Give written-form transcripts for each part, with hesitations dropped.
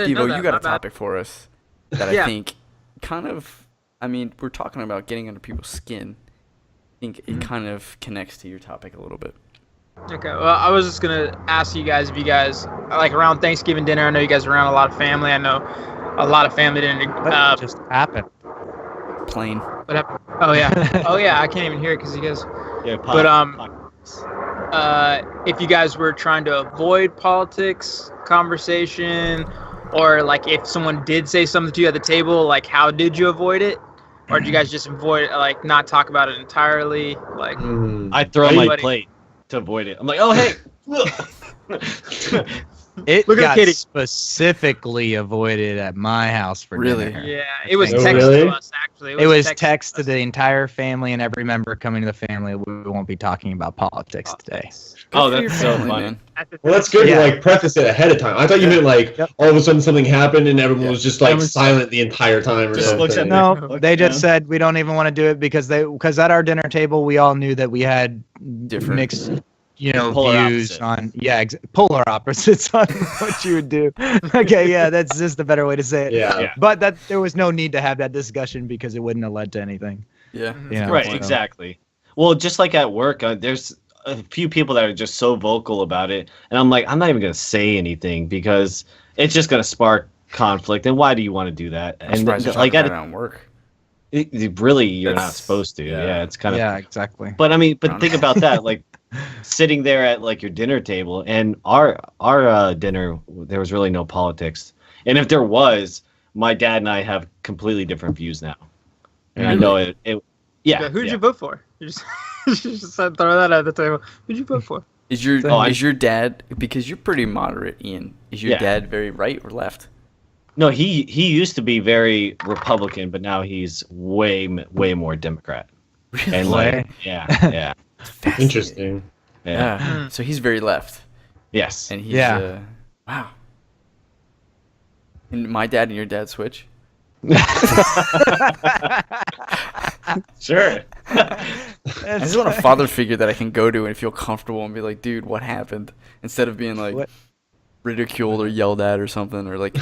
Steve-O, you got a topic for us that Yeah. I think kind of, I mean, we're talking about getting under people's skin. I think it kind of connects to your topic a little bit. Okay, well, I was just gonna ask you guys if you guys like around Thanksgiving dinner. I know you guys are around a lot of family. I know a lot of family dinner. What just happened? Plain. Oh yeah, oh yeah. I can't even hear it because you guys. Yeah, But if you guys were trying to avoid politics conversation, or like if someone did say something to you at the table, like how did you avoid it? Or did you guys just avoid like not talk about it entirely? Like I throw my Anybody- plate to avoid it. I'm like, oh hey. It Look at got Kitty. specifically avoided at my house for Really? dinner. yeah, it was Oh, texted really? to us actually. It was texted text to to the entire family and every member coming to the family. We won't be talking about politics today. Oh, Good for your that's so family, funny. man. Well, that's good Yeah. to like preface it ahead of time. I thought you meant like all of a sudden something happened and everyone was just like Everyone's silent the entire time or just something. looks at No, Look they just down. said we don't even want to do it because at our dinner table we all knew that we had Different. mixed, Polar views opposites. on polar opposites on what you would do. Okay, yeah, that's just a better way to say it. Yeah. Yeah. But that there was no need to have that discussion because it wouldn't have led to anything. Yeah. Mhm. Yeah. Right, So- exactly. Well, just like at work, there's a few people that are just so vocal about it, and I'm like, I'm not even gonna say anything because it's just gonna spark conflict. And why do you want to do that? I'm surprised you're like, talking about it on work. really, you're not That's- supposed to. yeah. Yeah, it's kind of. Yeah, exactly. But I mean, but think about that, like sitting there at like your dinner table, and our dinner, there was really no politics, and if there was, my dad and I have completely different views now, and I know it. Yeah. Who'd yeah. you vote for? You just, you just said throw that at the table. Who'd you vote for? Is your Oh, is your dad, because you're pretty moderate, Ian, is your Yeah. dad very right or left? No, he used to be very Republican, but now he's way more Democrat. And like, yeah, Interesting. yeah. Yeah. So he's very left. Yes. And he's Yeah. wow. And my dad and your dad switch? Sure. I just want a father figure that I can go to and feel comfortable and be like, dude, what happened? Instead of being like What? ridiculed or yelled at or something, or like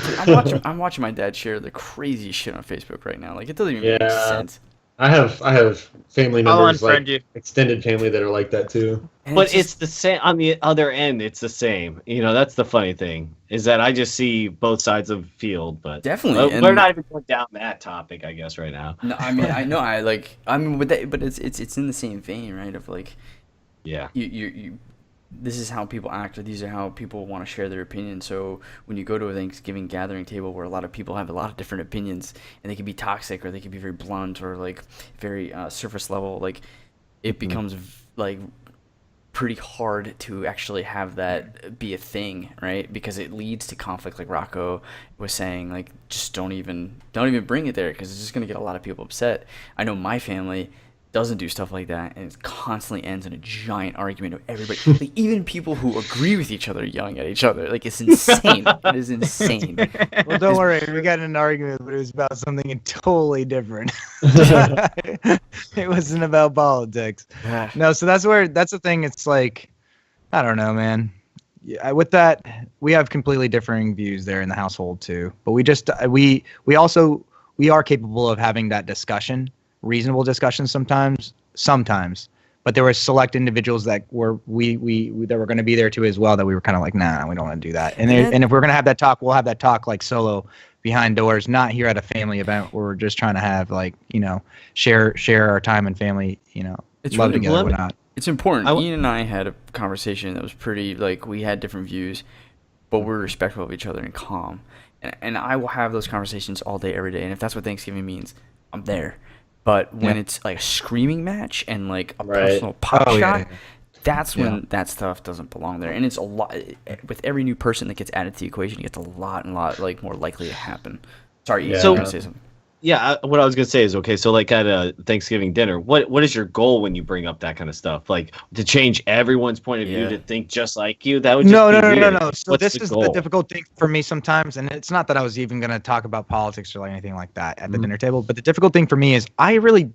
I'm watching my dad share the craziest shit on Facebook right now. Like it doesn't even make Yeah. sense. I have family I'll members, unfriend like you. extended family that are like that too. And But just- it's the same on the other end. It's the same. You know, that's the funny thing is that I just see both sides of the field. But Definitely, we're and- not even going down that topic, I guess, right now. no, I mean I know I mean with that, but it's in the same vein, right? Of like Yeah. you this is how people act, or these are how people want to share their opinion. So when you go to a Thanksgiving gathering table where a lot of people have a lot of different opinions, and they can be toxic or they can be very blunt or like very surface level, like it becomes like pretty hard to actually have that be a thing, right? Because it leads to conflict, like Rocco was saying. Like just don't even bring it there because it's just gonna get a lot of people upset. I know my family doesn't do stuff like that, and it constantly ends in a giant argument of everybody, like even people who agree with each other yelling at each other. Like it's insane. It is insane. Well, don't worry. We got in an argument, but it was about something totally different. It wasn't about politics. No, so that's the thing. It's like, I don't know, man. Yeah, with that, we have completely differing views there in the household too. But we are capable of having that discussion, reasonable discussion sometimes. But there were select individuals that were that were going to be there too as well that we were kind of like, nah, we don't want to do that. And if we're going to have that talk, we'll have that talk like solo behind doors, not here at a family event where we're just trying to have like, share our time and family, It's love really together, blunt. whatnot. It's important. Ian and I had a conversation that was pretty, like, we had different views, but we're respectful of each other and calm. And I will have those conversations all day, every day. And if that's what Thanksgiving means, I'm there. But when it's like a screaming match and like a Right. personal pot Oh, shot, yeah. that's when that stuff doesn't belong there. And it's a lot, with every new person that gets added to the equation, it gets a lot like more likely to happen. Sorry, Ian, Yeah. you were gonna say something. Yeah, what I was gonna say is okay. So, like at a Thanksgiving dinner, what is your goal when you bring up that kind of stuff? Like to change everyone's point of view Yeah. to think just like you? That would just No. be weird. So What's this the is goal? the difficult thing for me sometimes, and it's not that I was even going to talk about politics or like anything like that at the dinner table, but the difficult thing for me is I really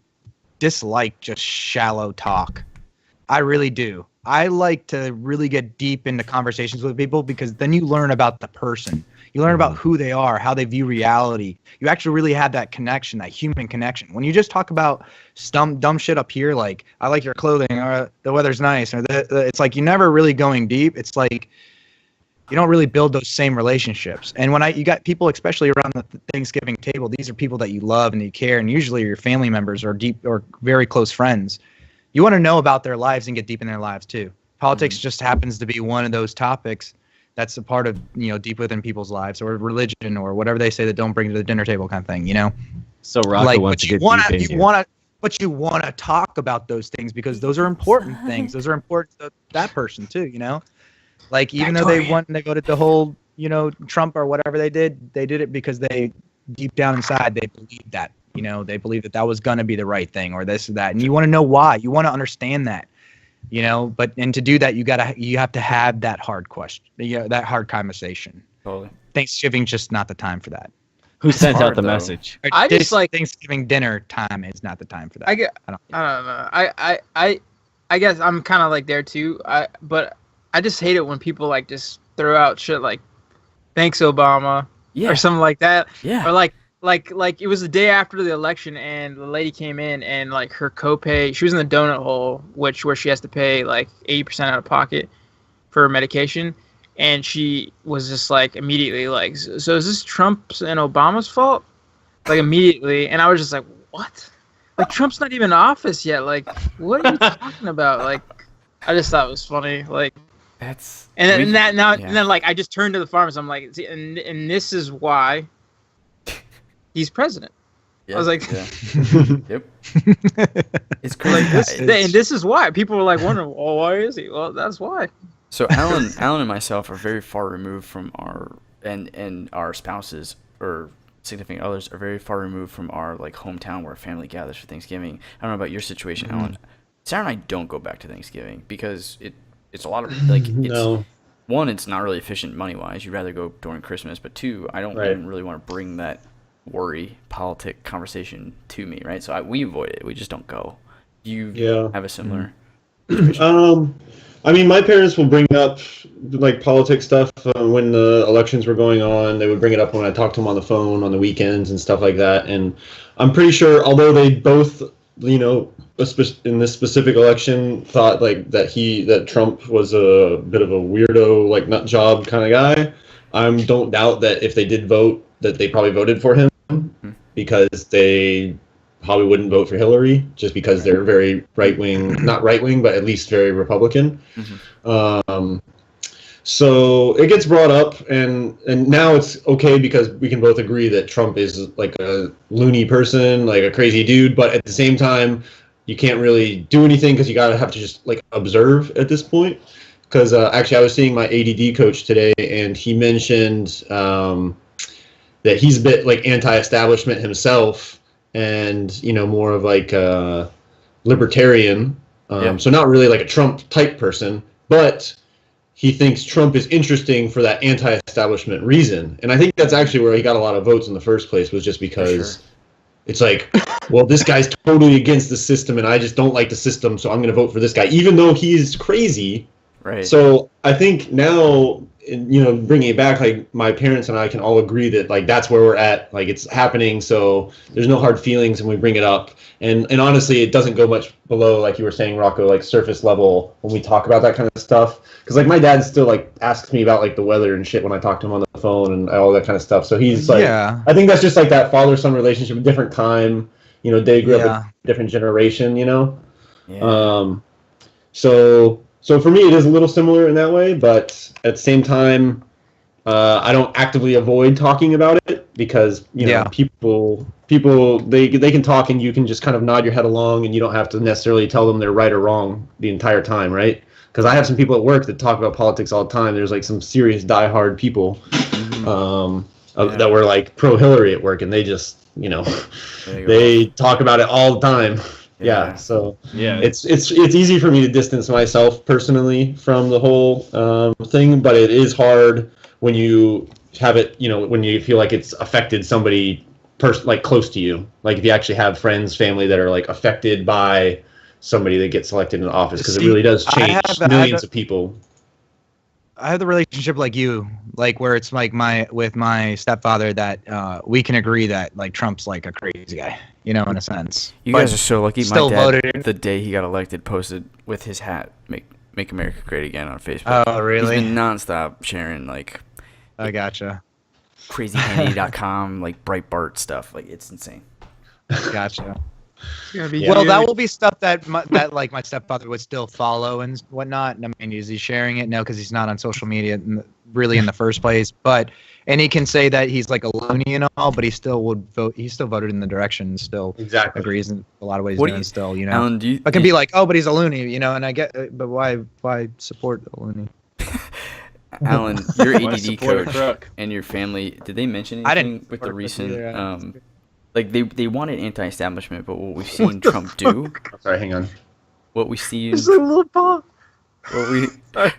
dislike just shallow talk. I really do. I like to really get deep into conversations with people because then you learn about the person. You learn about who they are, how they view reality. You actually really have that connection, that human connection. When you just talk about dumb shit up here, like, I like your clothing, or the weather's nice, or it's like you're never really going deep. It's like you don't really build those same relationships. And when you got people, especially around the Thanksgiving table, these are people that you love and you care, and usually your family members or deep or very close friends. You want to know about their lives and get deep in their lives too. Politics just happens to be one of those topics that's a part of, deep within people's lives, or religion, or whatever they say that don't bring to the dinner table kind of thing, So Rocco wants to get deep in here. But you want to talk about those things because those are important things. Those are important to that person too, Like, even though they voted the whole, Trump or whatever they did it because they, deep down inside, they believed that, they believed that was going to be the right thing, or this or that. And you want to know why. You want to understand that. And to do that, you have to have that hard question, that hard conversation. Totally. Thanksgiving's just not the time for that. Who sent out the message? I just like Thanksgiving dinner time is not the time for that. I don't know. I guess I'm kind of like there too. But I just hate it when people like just throw out shit like "Thanks, Obama" or something like that. Yeah. Or like it was the day after the election, and the lady came in, and like her copay, she was in the donut hole, where she has to pay like 80% out of pocket for her medication, and she was just like immediately like, so is this Trump's and Obama's fault? Like immediately, and I was just like, what? Like, Trump's not even in office yet. Like, what are you talking about? Like, I just thought it was funny. Like, and then like I just turned to the farmers. I'm like, see, and this is why he's president. Yeah, I was like, yep. It's crazy. And this is why people were like wondering, well, why is he? Well, that's why. So Alan and myself are very far removed from and our spouses or significant others are very far removed from our like hometown where family gathers for Thanksgiving. I don't know about your situation, Alan. Sarah and I don't go back to Thanksgiving because it's a lot of like one, it's not really efficient money wise. You'd rather go during Christmas, but two, I don't even really want to bring that politic conversation to me, right? So we avoid it. We just don't go. Do you have a similar situation? I mean, my parents will bring up like politics stuff when the elections were going on. They would bring it up when I talked to them on the phone on the weekends and stuff like that. And I'm pretty sure, although they both, in this specific election, thought like that Trump was a bit of a weirdo, like nut job kind of guy. I don't doubt that if they did vote, that they probably voted for him because they probably wouldn't vote for Hillary just because they're very not right wing, but at least very Republican. So it gets brought up, and now it's okay because we can both agree that Trump is like a loony person, like a crazy dude. But at the same time, you can't really do anything because you have to just like observe at this point. Because actually, I was seeing my ADD coach today, and he mentioned that he's a bit like anti-establishment himself, and more of like a libertarian. So not really like a Trump type person, but he thinks Trump is interesting for that anti-establishment reason. And I think that's actually where he got a lot of votes in the first place, was just because it's like, well, this guy's totally against the system and I just don't like the system, so I'm going to vote for this guy, even though he's crazy. Right. So I think now, bringing it back, like my parents and I can all agree that like that's where we're at, like it's happening. So there's no hard feelings when we bring it up. And honestly, it doesn't go much below, like you were saying, Rocco, like surface level when we talk about that kind of stuff. Because like my dad still like asks me about like the weather and shit when I talk to him on the phone and all that kind of stuff. So he's like, I think that's just like that father-son relationship, a different time. They grew up in a different generation. So for me, it is a little similar in that way, but at the same time, I don't actively avoid talking about it because people they can talk and you can just kind of nod your head along and you don't have to necessarily tell them they're right or wrong the entire time, right? Because I have some people at work that talk about politics all the time. There's like some serious diehard people that were like pro Hillary at work, and they just they talk about it all the time. It's easy for me to distance myself personally from the whole thing, but it is hard when you have it, when you feel like it's affected somebody like close to you, like if you actually have friends, family that are like affected by somebody that gets elected in office, because it really does change millions of people. have the relationship like you, like where it's like with my stepfather that we can agree that like Trump's like a crazy guy, in a sense. You But guys are so lucky. still My dad, voted. the day he got elected, posted with his hat, "Make America Great Again" on Facebook. Oh, really? He's been nonstop sharing like I gotcha. crazyhandy.com, like Breitbart stuff. Like it's insane. Gotcha. It's gonna be Well, that huge. will be stuff that like my stepfather would still follow and whatnot. I mean, is he sharing it? No, because he's not on social media really in the first place. And he can say that he's like a loony and all, but he still would vote. He still voted in the direction. And still Exactly. agrees in a lot of ways. What do doing you- still, Alan, do you? I can be like, oh, but he's a loony, And I get, but why support a loony? Alan, your Why ADD support a coach crook? and your family, did they mention I anything didn't with the support a crook recent either. like they wanted anti-establishment, but what we've seen Trump do, Sorry, hang on. what we see, Just a little paw. what we I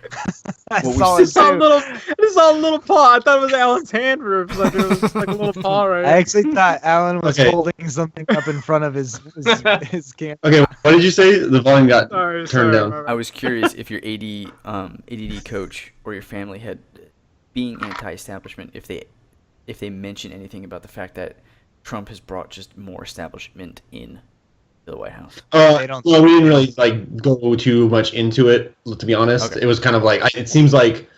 Well, we saw still it Just saw a too. little. I just saw a little paw. I thought it was Alan's hand for like it was like a little paw right. I actually thought Alan was Okay. holding something up in front of his camera. Okay, what did you say? The volume got Sorry, turned down. my bad. I was curious if your ADD coach or your family had, being anti-establishment, if they mention anything about the fact that Trump has brought just more establishment in the White House. They don't- Well, we didn't really go too much into it, to be honest. Okay. It was kind of like it seems like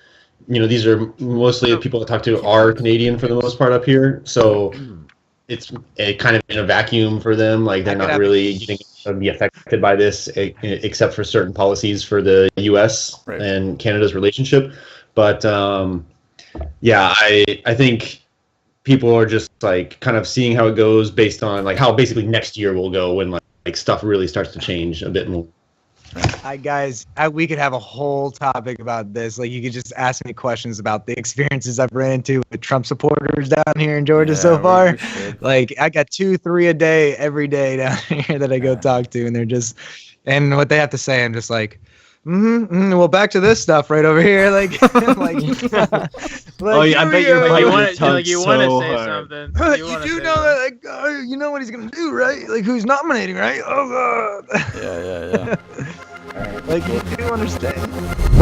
these are mostly the people I talk to are Canadian for the most part up here, so it's kind of in a vacuum for them. Like they're I could not have- really getting to be affected by this, except for certain policies for the U.S. Right. and Canada's relationship. But yeah, I think people are just kind of seeing how it goes based on how basically next year will go when stuff really starts to change a bit more. Guys, we could have a whole topic about this. Like, you could just ask me questions about the experiences I've ran into with Trump supporters down here in Georgia so far. Like, I got 2-3 a day every day down here that I go talk to, and they're just, and what they have to say, I'm just like, well, back to this stuff right over here. Like, Oh, yeah, I bet you're Like biting you your want to, tongue like you want to so say hard. something. You wanna do say know something. that, you know what he's gonna do, right? Like, who's nominating, right? Oh God! Yeah. Like, you do understand.